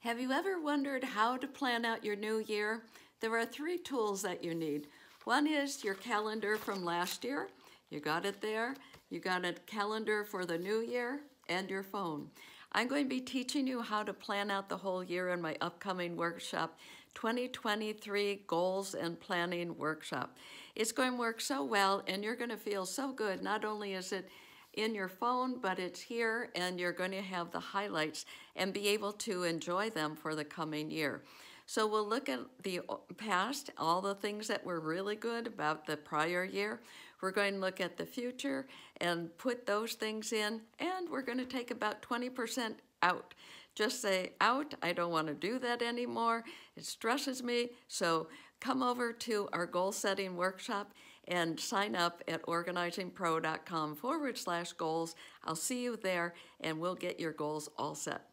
Have you ever wondered how to plan out your new year? There are 3 tools that you need. One is your calendar from last year. You got it there. You got a calendar for the new year and your phone. I'm going to be teaching you how to plan out the whole year in my upcoming workshop, 2023 Goals and Planning Workshop. It's going to work so well and you're going to feel so good. Not only is it in your phone, but it's here and you're going to have the highlights and be able to enjoy them for the coming year. So we'll look at the past, all the things that were really good about the prior year. We're going to look at the future and put those things in, and we're going to take about 20% out. Just say, out, I don't want to do that anymore. It stresses me. So come over to our goal setting workshop and sign up at organizingpro.com/goals. I'll see you there and we'll get your goals all set.